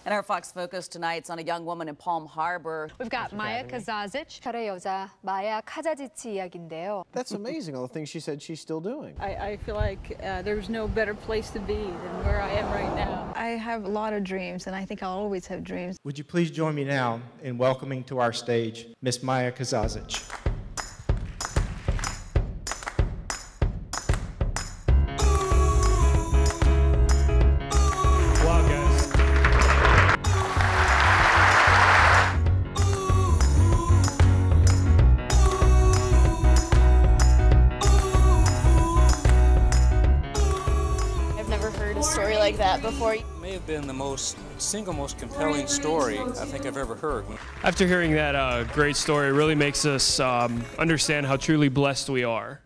And our Fox Focus tonight's on a young woman in Palm Harbor. We've got Maja Kazazic. 별의 여자 마야 카자지치 이야기인데요. That's amazing, all the things she said she's still doing. I feel like there's no better place to be than where I am right now. I have a lot of dreams, and I think I'll always have dreams. Would you please join me now in welcoming to our stage Miss Maja Kazazic. Story like that before. It may have been the single most compelling story I think I've ever heard. After hearing that great story, it really makes us understand how truly blessed we are.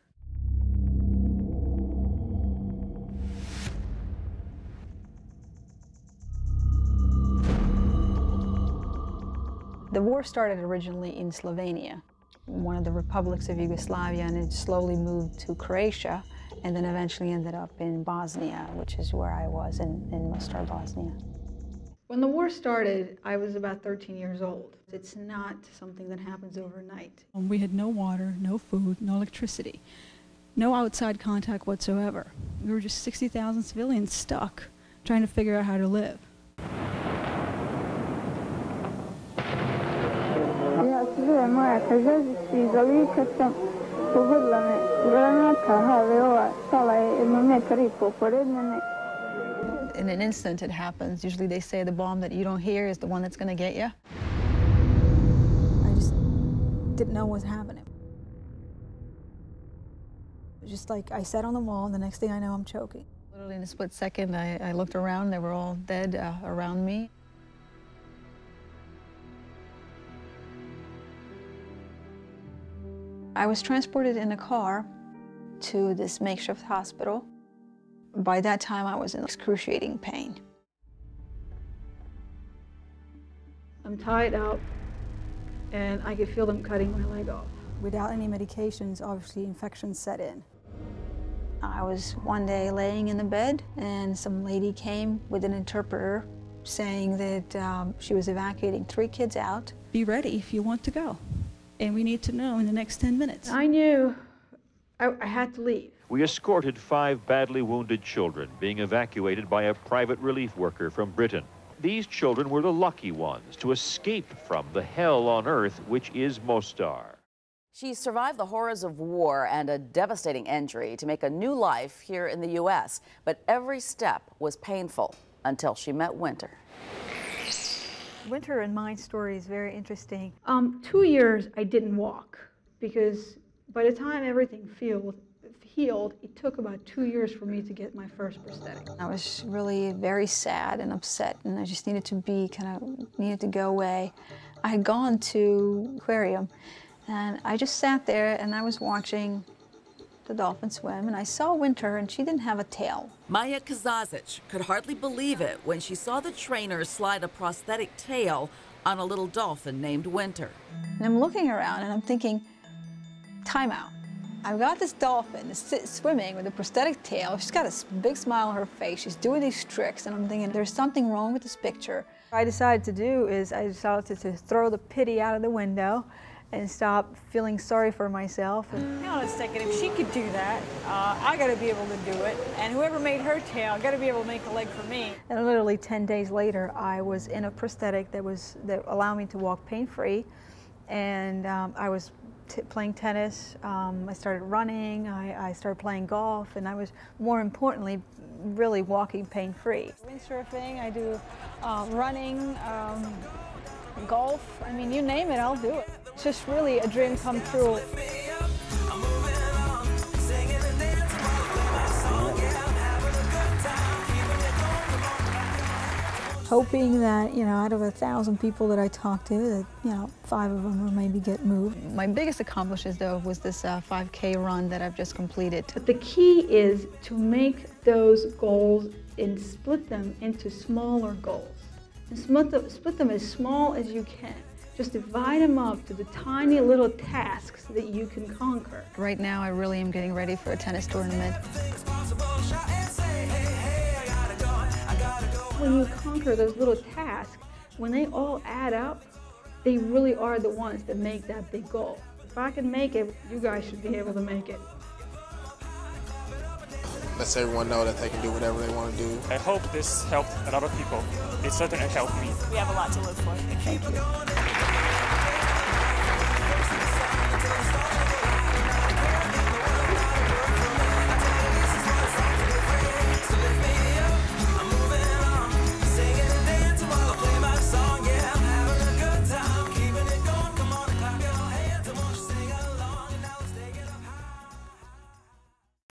The war started originally in Slovenia, one of the republics of Yugoslavia, and it slowly moved to Croatia, and then eventually ended up in Bosnia, which is where I was, in Mostar, Bosnia. When the war started, I was about 13 years old. It's not something that happens overnight. We had no water, no food, no electricity, no outside contact whatsoever. We were just 60,000 civilians stuck, trying to figure out how to live. In an instant it happens. Usually they say the bomb that you don't hear is the one that's going to get you. I just didn't know what was happening. It was just like I sat on the wall, and the next thing I know, I'm choking. Literally in a split second, I looked around. They were all dead around me. I was transported in a car to this makeshift hospital. By that time, I was in excruciating pain. I'm tied up, and I could feel them cutting my leg off. Without any medications, obviously infections set in. I was one day laying in the bed, and some lady came with an interpreter saying that she was evacuating 3 kids out. Be ready if you want to go. And we need to know in the next 10 minutes. I knew I had to leave. We escorted 5 badly wounded children being evacuated by a private relief worker from Britain. These children were the lucky ones to escape from the hell on earth, which is Mostar. She survived the horrors of war and a devastating injury to make a new life here in the U.S. But every step was painful until she met Winter. Winter and my story is very interesting. 2 years I didn't walk because by the time everything healed, it took about 2 years for me to get my first prosthetic. I was really very sad and upset, and I just needed to needed to go away. I had gone to aquarium, and I just sat there and I was watching the dolphin swim, and I saw Winter, and she didn't have a tail. Maja Kazazic could hardly believe it when she saw the trainer slide a prosthetic tail on a little dolphin named Winter. And I'm looking around and I'm thinking, time out. I've got this dolphin that's swimming with a prosthetic tail. She's got a big smile on her face. She's doing these tricks, and I'm thinking there's something wrong with this picture. What I decided to do is I decided to throw the pity out of the window and stop feeling sorry for myself. Hang on a second, if she could do that, I gotta be able to do it. And whoever made her tail, gotta be able to make a leg for me. And literally 10 days later, I was in a prosthetic that allowed me to walk pain-free. And I was playing tennis, I started running, I started playing golf, and I was, more importantly, really walking pain-free. Windsurfing, I do running, golf, I mean, you name it, I'll do it. It's just really a dream come true. Hoping that, out of 1,000 people that I talked to, that, 5 of them will maybe get moved. My biggest accomplishment, though, was this 5K run that I've just completed. But the key is to make those goals and split them into smaller goals. And split them as small as you can. Just divide them up to the tiny little tasks that you can conquer. Right now, I really am getting ready for a tennis tournament. when you conquer those little tasks, when they all add up, they really are the ones that make that big goal. If I can make it, you guys should be able to make it. Lets everyone know that they can do whatever they want to do. I hope this helped a lot of people. It certainly helped me. We have a lot to live for. Thank you.